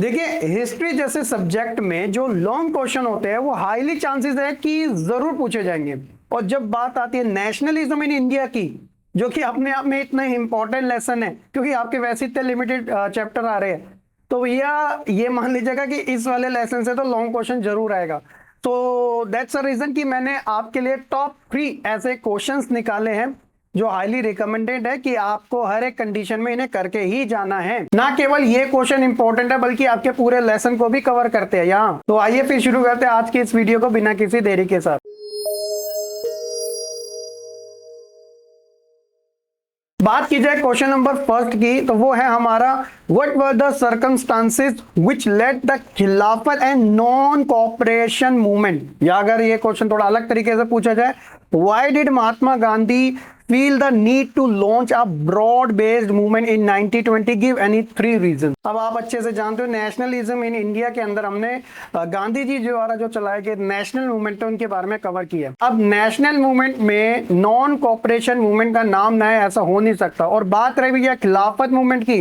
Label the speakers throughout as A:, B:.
A: देखिए, हिस्ट्री जैसे सब्जेक्ट में जो लॉन्ग क्वेश्चन होते हैं वो हाईली चांसेस है कि जरूर पूछे जाएंगे। और जब बात आती है नेशनलिज्म इन इंडिया की, जो कि अपने आप में इतना इंपॉर्टेंट लेसन है, क्योंकि आपके वैसे इतने लिमिटेड चैप्टर आ रहे हैं, तो भैया ये मान लीजिएगा कि इस वाले लेसन से तो लॉन्ग क्वेश्चन जरूर आएगा। तो दैट्स अ रीजन कि मैंने आपके लिए टॉप 3 ऐसे क्वेश्चंस निकाले हैं जो हाईली रिकमेंडेड है कि आपको हर एक कंडीशन में इन्हें करके ही जाना है। ना केवल ये क्वेश्चन इंपॉर्टेंट है बल्कि आपके पूरे लेसन को भी कवर करते हैं यहाँ। तो आइए फिर शुरू करते हैं आज की इस वीडियो को बिना किसी देरी के साथ। बात की जाए क्वेश्चन नंबर फर्स्ट की, तो वो है हमारा what were the circumstances which led the Khilafat and non cooperation movement. या अगर ये क्वेश्चन थोड़ा अलग तरीके से पूछा जाए, why did Mahatma Gandhi feel the need to launch a broad based movement in 1920? give any 3 reasons। अब आप अच्छे से जानते हो नेशनलिज्म इन इंडिया के अंदर हमने गांधी जी द्वारा जो चलाए गए नेशनल मूवमेंट है उनके बारे में कवर किया। अब नेशनल मूवमेंट में नॉन कोऑपरेशन मूवमेंट का नाम ना है ऐसा हो नहीं सकता। और बात रही भैया खिलाफत मूवमेंट की,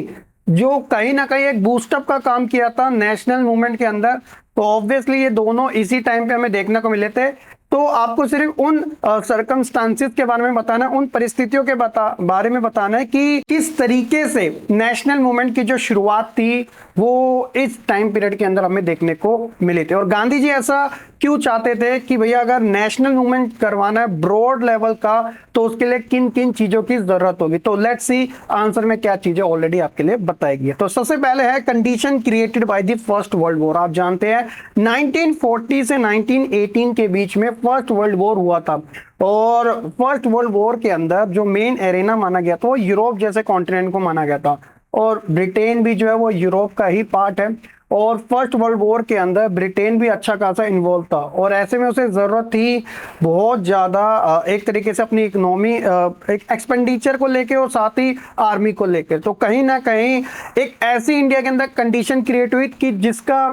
A: जो कहीं ना कहीं एक बूस्टअप का काम किया था नेशनल मूवमेंट के अंदर, तो ऑब्वियसली ये दोनों इसी टाइम पे हमें देखने को मिले थे। तो आपको सिर्फ उन सर्कमस्टांसेस के बारे में बताना है, उन परिस्थितियों के बारे में बताना है कि किस तरीके से नेशनल मूवमेंट की जो शुरुआत थी वो इस टाइम पीरियड के अंदर हमें देखने को मिले थे। और गांधी जी ऐसा क्यों चाहते थे कि भैया अगर नेशनल मूवमेंट करवाना है ब्रॉड लेवल का तो उसके लिए किन किन चीजों की जरूरत होगी। तो लेट्स सी आंसर में क्या चीजें ऑलरेडी आपके लिए बताई गई है। तो सबसे पहले है condition created by the First World war. आप जानते हैं 1940 से 1918 के बीच में फर्स्ट वर्ल्ड वॉर हुआ था। और फर्स्ट वर्ल्ड वॉर के अंदर जो मेन एरेना माना गया था वो यूरोप जैसे कॉन्टिनेंट को माना गया था, और ब्रिटेन भी जो है वो यूरोप का ही पार्ट है। और फर्स्ट वर्ल्ड वॉर के अंदर ब्रिटेन भी अच्छा खासा इन्वॉल्व था, और ऐसे में उसे जरूरत थी बहुत ज्यादा एक तरीके से अपनी इकोनॉमी एक एक्सपेंडिचर को लेके और साथ ही आर्मी को लेकर। तो कहीं ना कहीं एक ऐसी इंडिया के अंदर कंडीशन क्रिएट हुई कि जिसका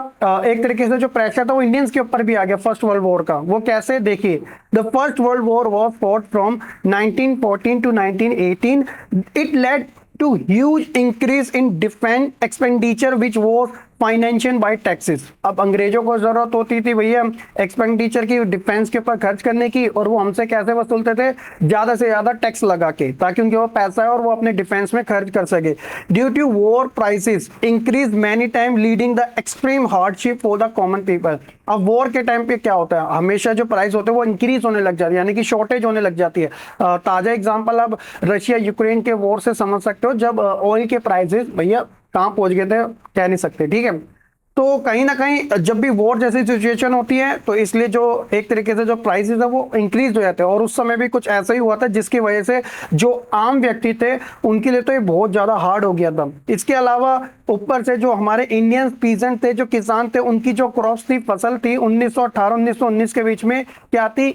A: एक तरीके से जो प्रेशर था वो इंडियंस के ऊपर भी आ गया फर्स्ट वर्ल्ड वॉर का। वो कैसे, देखिए, the First World War was fought from 1914 to 1918। It led to huge increase in defense expenditure which was financial by taxes. अब अंग्रेजों को जरूरत होती थी भैया एक्सपेंडिचर की, डिफेंस के ऊपर खर्च करने की, और वो हमसे कैसे वसूलते थे, ज्यादा से ज्यादा टैक्स लगा के, ताकि उनके वो पैसा है और वो अपने डिफेंस में खर्च कर सके। Due to war prices increase many time leading the extreme hardship for the common people. अब वॉर के टाइम पे क्या होता है, हमेशा जो प्राइस होते हैं वो इंक्रीज होने लग जाती है, यानी कि शॉर्टेज होने लग जाती है। ताजा एग्जाम्पल अब रशिया यूक्रेन के वॉर से समझ सकते हो, जब ऑयल के प्राइसेस भैया कहाँ पहुंच गए थे कह नहीं सकते, ठीक है। तो कहीं ना कहीं जब भी वॉर जैसी सिचुएशन होती है तो इसलिए जो एक तरीके से जो प्राइसेस है वो इंक्रीज हो जाते हैं। और उस समय भी कुछ ऐसा ही हुआ था जिसकी वजह से जो आम व्यक्ति थे उनके लिए तो ये बहुत ज्यादा हार्ड हो गया था। इसके अलावा ऊपर से जो हमारे इंडियन पीजेंट थे, जो किसान थे, उनकी जो क्रॉप्स थी, फसल थी, 1918-1919 के बीच में क्या थी,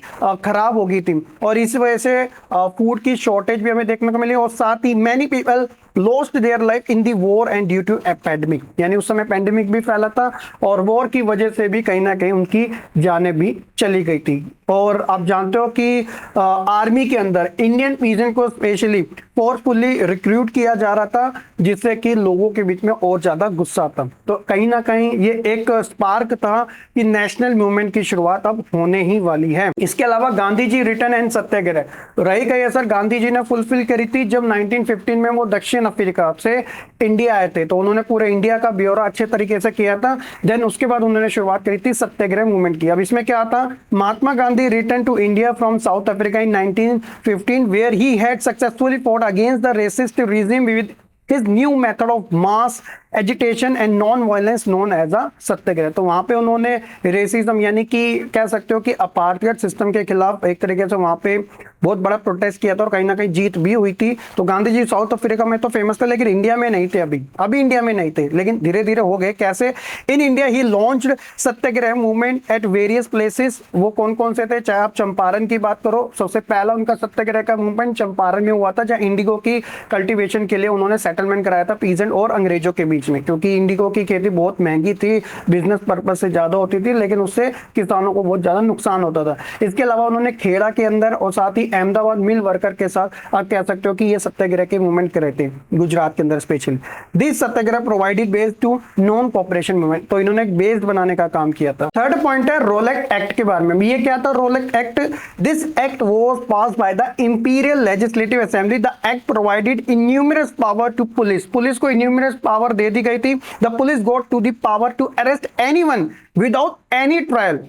A: खराब हो गई थी। और इस वजह से फूड की शॉर्टेज भी हमें देखने को मिली। और साथ ही many people lost their life in the war and due to epidemic, यानी उस समय पेंडेमिक भी फैला था और वॉर की वजह से भी कहीं ना कहीं उनकी जानें भी चली गई थी। और आप जानते हो कि आर्मी के अंदर इंडियन पीजेंट को स्पेशली फोर्सफुली रिक्रूट किया जा रहा था, जिससे कि लोगों के बीच में और ज्यादा गुस्सा था। तो कहीं ना कहीं ये एक स्पार्क था कि नेशनल मूवमेंट की शुरुआत अब होने ही वाली है। इसके अलावा गांधी जी रिटर्न एंड सत्याग्रह रही गई असर गांधी जी ने फुलफिल करी थी जब 1915 में वो दक्षिण अफ्रीका से इंडिया आए थे। तो उन्होंने पूरे इंडिया का ब्यौरा अच्छे तरीके से किया था। देन उसके बाद उन्होंने शुरुआत करी थी सत्याग्रह मूवमेंट की। अब इसमें क्या था, Mahatma Gandhi return to India from South Africa in 1915 where he had successfully fought against the racist regime with his new method of mass agitation and non violence known as a satyagraha. तो वहां पे उन्होंने रेसिज्म यानी कि कह सकते हो कि अपार्थाइड सिस्टम के खिलाफ एक तरीके से वहां पे बहुत बड़ा प्रोटेस्ट किया था और कहीं ना कहीं जीत भी हुई थी। तो गांधी जी साउथ अफ्रीका में तो फेमस थे, लेकिन इंडिया में नहीं थे। अभी इंडिया में नहीं थे, लेकिन धीरे धीरे हो गए। कैसे, in India he launched Satyagraha movement at various places. वो कौन कौन से थे, चाहे आप चंपारण की बात करो, सबसे पहला उनका सत्याग्रह का मूवमेंट चंपारण में हुआ था, जहां इंडिगो की कल्टीवेशन के लिए उन्होंने सेटलमेंट कराया था पीजेंट और अंग्रेजों के बीच में, क्योंकि इंडिगो की खेती बहुत महंगी थी, बिजनेस पर्पस से ज्यादा होती थी, लेकिन उससे किसानों को बहुत ज्यादा नुकसान होता था। इसके अलावा उन्होंने खेड़ा के अंदर और साथ ही अहमदाबाद मिल वर्कर के साथ आप कह सकते हो कि ये सत्याग्रह के मूवमेंट कर रहे थे गुजरात के अंदर specially. This satyagraha provided base to non cooperation movement, तो इन्होंने एक बेस बनाने का काम किया था। थर्ड पॉइंट है रोलेक्ट एक्ट के बारे में। ये क्या था Rowlatt act? This act was passed by the imperial legislative assembly. The act provided innumerous power to police, police को इन्यूमरस पावर दे दी गई थी। The police got to the power to arrest anyone without any trial.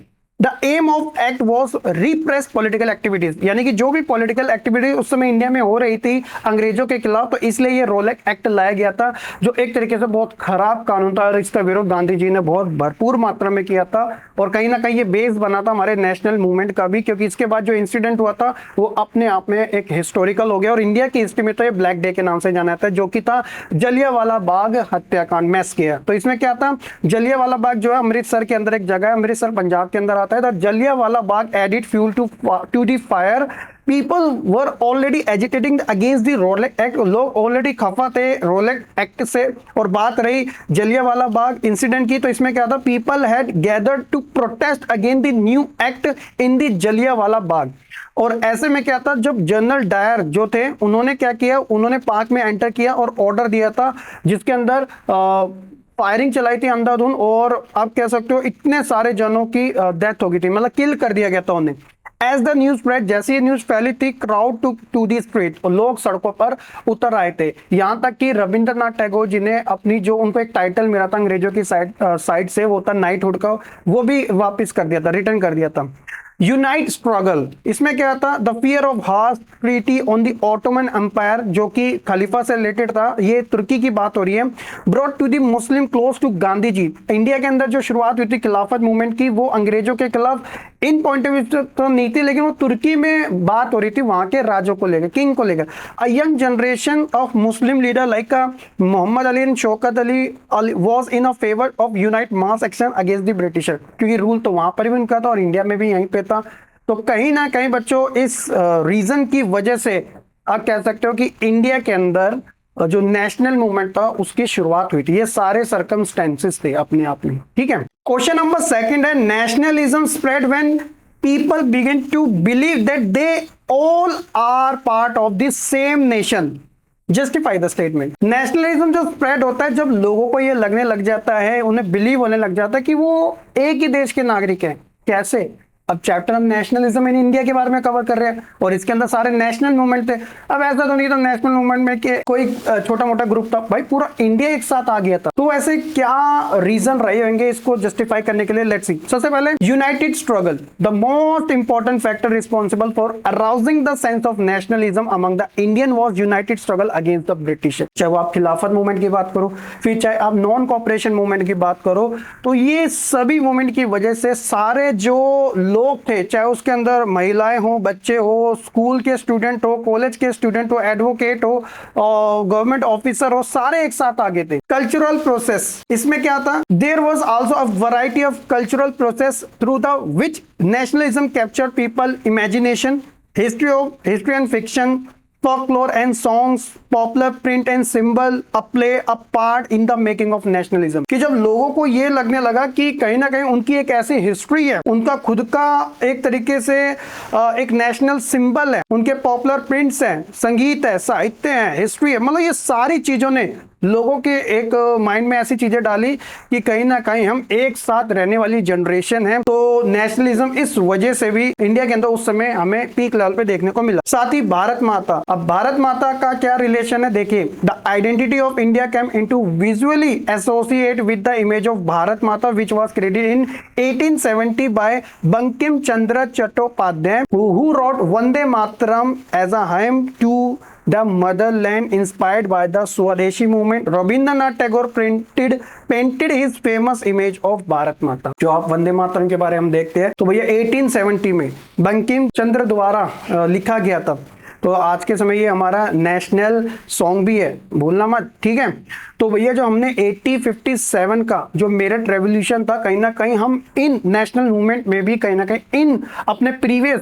A: The aim of act was repress political activities, यानी कि जो भी political activity उस समय इंडिया में हो रही थी अंग्रेजों के खिलाफ, तो इसलिए ये रोलेक्ट एक्ट लाया गया था, जो एक तरीके से बहुत खराब कानून था और इसका विरोध गांधी जी ने बहुत भरपूर मात्रा में किया था और कहीं ना कहीं ये बेस बना था हमारे नेशनल मूवमेंट का भी, क्योंकि इसके बाद जो इंसिडेंट हुआ था वो अपने आप में एक हिस्टोरिकल हो गया और इंडिया की हिस्ट्री में तो ये ब्लैक डे के नाम से जाना जाता है, जो कि था जलियांवाला बाग हत्याकांड, मैस किया। तो इसमें क्या था, जलियांवाला बाग जो है अमृतसर के अंदर एक जगह है, अमृतसर पंजाब के अंदर आता है। Jallianwala Bagh added fuel to the fire. People were already agitating against the Rowlatt act, लोग ऑलरेडी खफा थे रोलेक्ट एक्ट से। और बात रही जलियांवाला बाग इंसिडेंट की, तो इसमें क्या था, people had gathered to protest against the new act in the Jallianwala Bagh. और ऐसे में क्या था, जब जनरल डायर जो थे उन्होंने क्या किया, उन्होंने पार्क में एंटर किया और ऑर्डर दिया था जिसके अंदर फायरिंग चलाई थी अंधाधुंध, और आप कह सकते हो इतने सारे जनों की डेथ हो गई थी, मतलब किल कर दिया गया था उन्हें। एज द न्यूज स्प्रेड, जैसे ये न्यूज फैली थी, क्राउड टू दी स्ट्रीट, और लोग सड़कों पर उतर आए थे। यहां तक कि रविंद्रनाथ टैगोर जी ने अपनी जो उनको एक टाइटल मिला था अंग्रेजों की साइड से, वो था नाइटहुड का, वो भी वापस कर दिया था, रिटर्न कर दिया था। यूनाइट स्ट्रगल, इसमें क्या था, the fear of harsh treaty on the Ottoman Empire, जो कि खलीफा से रिलेटेड था, ये तुर्की की बात हो रही है। Brought to the Muslim close to Gandhi ji, India के अंदर जो शुरुआत हुई थी खिलाफत मूवमेंट की, वो अंग्रेजों के खिलाफ इन पॉइंट ऑफ व्यू तो नहीं थी, लेकिन वो तुर्की में बात हो रही थी वहां के राजों को लेकर, किंग को लेकर। A young generation of Muslim leader like Mohammad Ali and Shaukat Ali was in a favour of unite mass action against the Britisher, क्योंकि रूल तो वहां पर भी उनका था और इंडिया में भी यहीं पे था। तो कहीं ना कहीं बच्चों इस रीजन की वजह से आप कह सकते हो कि इंडिया के अंदर जो नेशनल मूवमेंट था उसकी शुरुआत हुई थी। ये सारे सर्कमस्टेंसेस थे अपने आप में, ठीक है। क्वेश्चन नंबर सेकंड है, nationalism spread when people begin to believe that they all are part of the same nation. Justify the statement. Nationalism जो स्प्रेड होता है जब लोगों को ये लगने लग जाता है, उन्हें बिलीव होने लग जाता है कि वो एक ही देश के नागरिक हैं। कैसे? अब चैप्टर हम नेशनलिज्म इन इंडिया के बारे में कवर कर रहे हैं और इसके अंदर सारे नेशनल मूवमेंट थे। अब ऐसा तो नहीं था नेशनल मूवमेंट में कि कोई छोटा मोटा ग्रुप था, भाई पूरा इंडिया एक साथ आ गया था। तो ऐसे क्या रीजन रहे होंगे इसको जस्टिफाई करने के लिए? Let's see. सबसे पहले United struggle, the most important factor responsible for arousing the sense of nationalism among the Indian was United struggle against the British. चाहे वो आप खिलाफत मूवमेंट की बात करो, फिर चाहे आप नॉन कॉपरेशन मूवमेंट की बात करो, तो ये सभी मूवमेंट की वजह से सारे जो लोग थे, चाहे उसके अंदर महिलाएं हो, बच्चे हो, स्कूल के स्टूडेंट हो, कॉलेज के स्टूडेंट हो, एडवोकेट हो, गवर्नमेंट ऑफिसर हो, सारे एक साथ आगे थे। कल्चरल प्रोसेस, इसमें क्या था, there was also a variety of cultural process through the which nationalism captured people imagination, history and fiction, folklore and songs, popular print and symbol, a play a part in the making of nationalism। कि जब लोगों को ये लगने लगा कि कहीं ना कहीं उनकी एक ऐसी हिस्ट्री है, उनका खुद का एक तरीके से एक नेशनल सिंबल है, उनके पॉपुलर प्रिंट्स हैं, संगीत है, साहित्य है, हिस्ट्री है, मतलब ये सारी चीजों ने लोगों के एक माइंड में ऐसी चीजें डाली कि कहीं ना कहीं हम एक साथ रहने वाली जनरेशन है। तो नेशनलिज्म इस वजह से भी इंडिया के अंदर उस समय हमें पीक लेवल पे देखने को मिला। साथ ही भारत माता, अब भारत माता का क्या रिलेशन है देखिए, the identity of India came into visually associate with the image of Bharat Mata which was created in 1870 by Bankim Chandra Chattopadhyay who wrote Vande Mataram as a hymn to the motherland inspired by the Swadeshi movement। Rabindranath Tagore painted his famous image of Bharat माता। जो आप वंदे मातरम के बारे में हम देखते हैं तो भैया 1870 में बंकिम चंद्र द्वारा लिखा गया था। तो आज के समय ये हमारा नेशनल सॉन्ग भी है, भूलना मत, ठीक है। तो भैया जो हमने 1857 का जो मेरठ रेवोल्यूशन था, कहीं ना कहीं हम इन नेशनल मूवमेंट में भी कहीं ना कहीं इन अपने प्रीवियस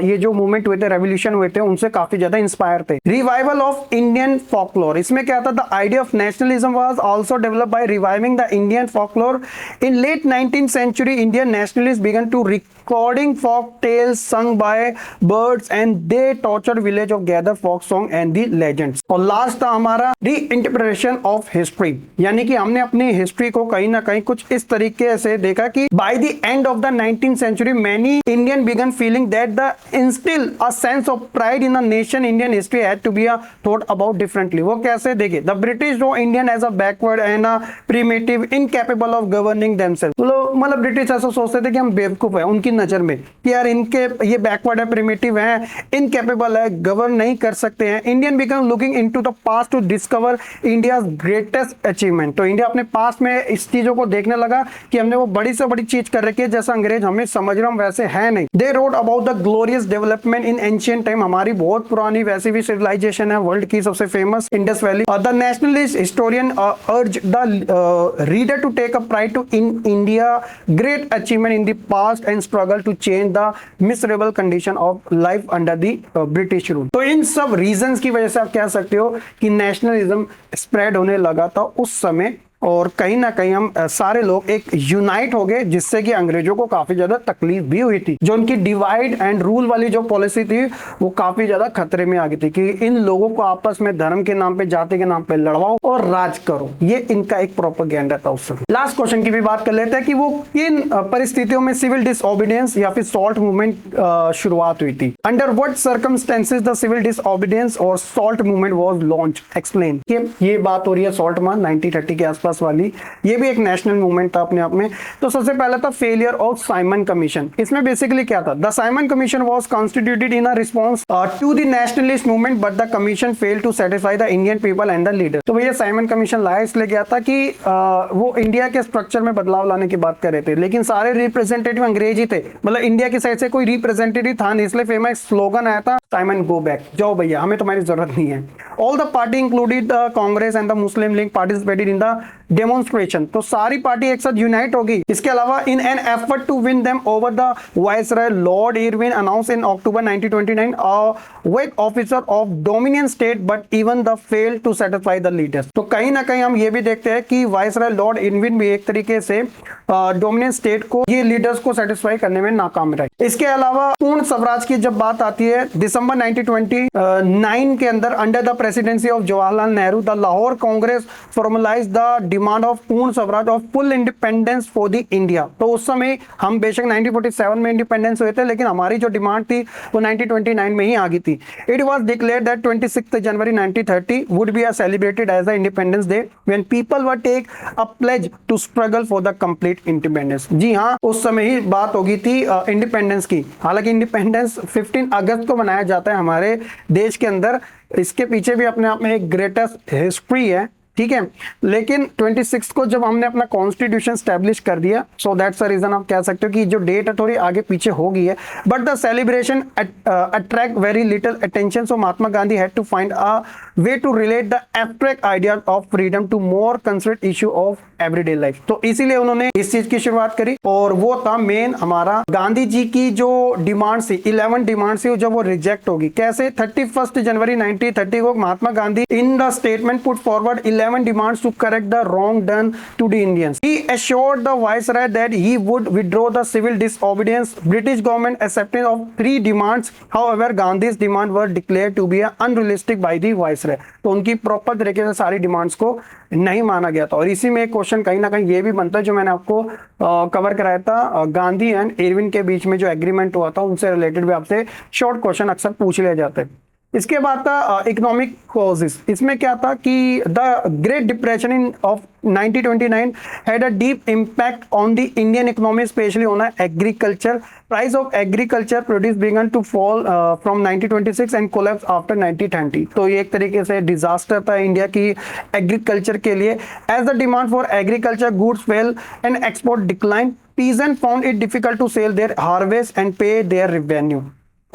A: ये जो मूवमेंट हुए थे, रेवोल्यूशन हुए थे, उनसे काफी ज्यादा इंस्पायर थे। रिवाइवल ऑफ इंडियन फोकलोर, इसमें क्या था, the idea of nationalism was also developed by reviving the Indian folklore in late 19th century. Indian nationalists began to recording folk tales sung by birds and they tortured village of gather folk song and the legends. और last था हमारा reinterpretation of history, यानी कि हमने अपनी history को कहीं ना कहीं कुछ इस तरीके से देखा कि by the end of the 19th century many Indian began feeling that the instill a sense of pride in the nation Indian history had to be thought about differently. वो कैसे देखे, the British saw Indian as a backward and a primitive incapable of governing themselves. मतलब British ऐसा सोचते थे कि हम बेवकूफ है उनकी नजर में, कि यार इनके ये बैकवर्ड है, प्रिमिटिव है, इनकेपेबल है, गवर्न नहीं कर सकते हैं। Indian become looking into the past to discover India greatest achievement. तो इंडिया अपने पास्ट में इस चीजों को देखने लगा कि हमने वो बड़ी से बड़ी चीज कर रखी है, जैसा अंग्रेज हमें समझ रहा हम वैसे है नहीं। They wrote about the glorious development in ancient time, हमारी बहुत पुरानी वैसी भी सिविलाइजेशन है, वर्ल्ड की सबसे famous Indus valley. The nationalist historian urge the reader to take a pride to in India great achievement in the past and struggle to change the miserable condition of life under the British rule. तो इन सब reasons की वजह से आप कह सकते हो कि नेशनलिज्म स्प्रेड होने लगा था उस समय, और कहीं ना कहीं हम सारे लोग एक यूनाइट हो गए, जिससे कि अंग्रेजों को काफी ज्यादा तकलीफ भी हुई थी। जो उनकी डिवाइड एंड रूल वाली जो पॉलिसी थी वो काफी ज्यादा खतरे में आ गई थी कि इन लोगों को आपस में धर्म के नाम पे, जाति के नाम पे लड़वाओ और राज करो, ये इनका एक प्रोपेगेंडा था उस समय। लास्ट क्वेश्चन की भी बात कर लेते हैं कि वो किन परिस्थितियों में सिविल डिसओबीडियंस या फिर सॉल्ट मूवमेंट शुरुआत हुई थी। Under what circumstances the civil disobedience और salt movement was launch, explain. ये बात हो रही है सॉल्ट मान 1930 के आसपास वाली, ये भी एक नेशनल मूवमेंट था अपने आप में। तो सबसे पहला था फेलियर ऑफ साइमन कमीशन। इसमें बेसिकली क्या था, the Simon commission was constituted in a response to the nationalist movement but the commission failed to satisfy the Indian people and the leader. तो भैया साइमन कमीशन लाया इसलिए गया था कि वो इंडिया के स्ट्रक्चर में बदलाव लाने की बात कर रहे थे, लेकिन सारे रिप्रेजेंटेटिव अंग्रेज ही थे, मतलब इंडिया की साइड से कोई रिप्रेजेंटेटिव था नहीं, इसलिए फेमस स्लोगन आया था साइमन गो बैक, जाओ भैया हमें तुम्हारी जरूरत नहीं है। All the party included the Congress and the Muslim League participated in the demonstration. तो सारी पार्टी एक साथ यूनाइट होगी। इसके अलावा in an effort to win them over the viceroy Lord Irwin announce in October 1929 vague offer of dominion state but even the fail to satisfy the leaders. तो कहीं ना कहीं हम ये भी देखते हैं कि वाइसरॉय लॉर्ड इरविन भी एक तरीके से डोमिनियन स्टेट को, ये लीडर्स को सेटिस्फाई करने में नाकाम रहे। इसके अलावा पूर्ण स्वराज की जब बात आती है, दिसंबर 1929 के अंदर under the presidency of Jawaharlal Nehru the Lahore Congress formalize the demand of Purna Swaraj of full independence for the India. तो उस समय हम बेशक 1947 में इंडिपेंडेंस हुए थे, लेकिन हमारी जो डिमांड थी वो 1929 में ही आ गई थी। It was declared that 26 January 1930 would be celebrated as the independence day when people were take a pledge to struggle for the complete independence. जी हाँ, उस समय ही बात होगी थी इंडिपेंडेंस की। हालांकि इंडिपेंडेंस 15 अगस्त को मनाया जाता है हमारे देश के अंदर, इसके पीछे भी अपने आप में एक ग्रेटेस्ट हिस्ट्री है, ठीक है। लेकिन 26 को जब हमने अपना कॉन्स्टिट्यूशन स्टैब्लिश कर दिया, सो दैट्स द रीजन आप कह सकते हो कि जो डेट है थोड़ी आगे पीछे हो गई है, but the celebration attract very little attention, so Mahatma Gandhi had to find a way to relate the abstract idea of freedom to more considered issue of everyday life. तो इसीलिए उन्होंने इस चीज की शुरुआत करी, और वो था मेन हमारा गांधी जी की जो डिमांड थी, 11 डिमांड थी, जब वो रिजेक्ट होगी। कैसे? 31 जनवरी 1930 को Mahatma Gandhi in the statement put forward 11 demands to correct the wrong done to the Indians. He assured the viceroy that he would withdraw the civil disobedience. British government accepted of 3 demands. However, Gandhi's demands were declared to be unrealistic by the viceroy. तो उनकी proper तरीके से सारी demands को नहीं माना गया था। और इसी में एक क्वेश्चन कहीं ना कहीं ये भी बनता है जो मैंने आपको कवर कराया था, गांधी एंड इरविन के बीच में जो एग्रीमेंट हुआ था उनसे रिलेटेड भी आपसे शॉर्ट क्वेश्चन अक्सर पूछ लिया जाते हैं। इसके बाद था इकोनॉमिक कॉजेस। इसमें क्या था कि the great depression in of 1929 had a deep impact on the Indian economy, especially on agriculture. Price of agriculture produce began to fall from 1926 and collapse after 1930. तो ये एक तरीके से डिजास्टर था इंडिया की एग्रीकल्चर के लिए। As the demand for agriculture goods fell and export declined, peasants found it difficult to sell their harvest and pay their revenue.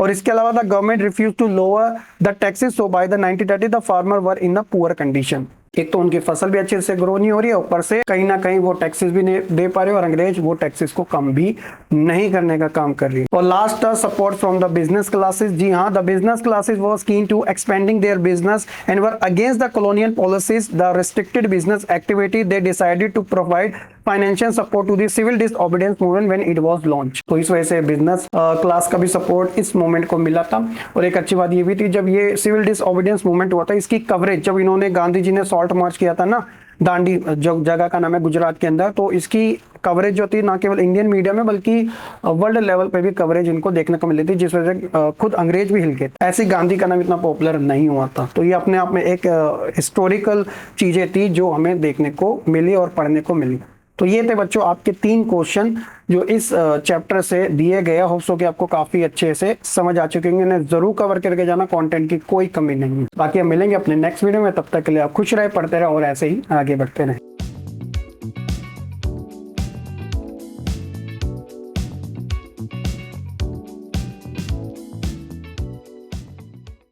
A: और इसके अलावा the government refuse to lower the taxes, so by the 1930 the farmer were in a poor condition. एक तो उनकी फसल भी अच्छे से ग्रो नहीं हो रही है, ऊपर से कहीं ना कहीं वो टैक्सेस भी नहीं दे पा रहे और अंग्रेज वो टैक्सेस को कम भी नहीं करने का काम कर रही है। और last support from the business classes. जी हाँ, the business classes was keen to expending their business and were against the colonial policies, the restricted business activity. They decided to provide financial support to the civil disobedience movement when it was launch. तो इस वजह से business class का भी support इस movement को मिला था। और एक अच्छी बात ये भी थी, जब ये सिविल डिसओबीडियंस मूवमेंट हुआ था, इसकी कवरेज जब इन्होंने गांधी जी ने सॉल्ट मार्च किया था ना, दांडी जो जगह का नाम है गुजरात के अंदर, तो इसकी कवरेज जो थी ना केवल इंडियन मीडिया में बल्कि वर्ल्ड लेवल पे भी कवरेज इनको देखने को मिली थी, जिस वजह से खुद अंग्रेज भी हिल गए। ऐसे गांधी का नाम इतना पॉपुलर नहीं हुआ था। तो ये अपने आप में एक हिस्टोरिकल चीजें थी जो हमें देखने को मिली और पढ़ने को मिली। तो ये थे बच्चों आपके 3 क्वेश्चन जो इस चैप्टर से दिए गए। होप सो कि आपको काफी अच्छे से समझ आ चुके होंगे। इन्हें जरूर कवर करके जाना, कंटेंट की कोई कमी नहीं है। बाकी हम मिलेंगे अपने नेक्स्ट वीडियो में, तब तक के लिए आप खुश रहे, पढ़ते रहे और ऐसे ही आगे बढ़ते रहें।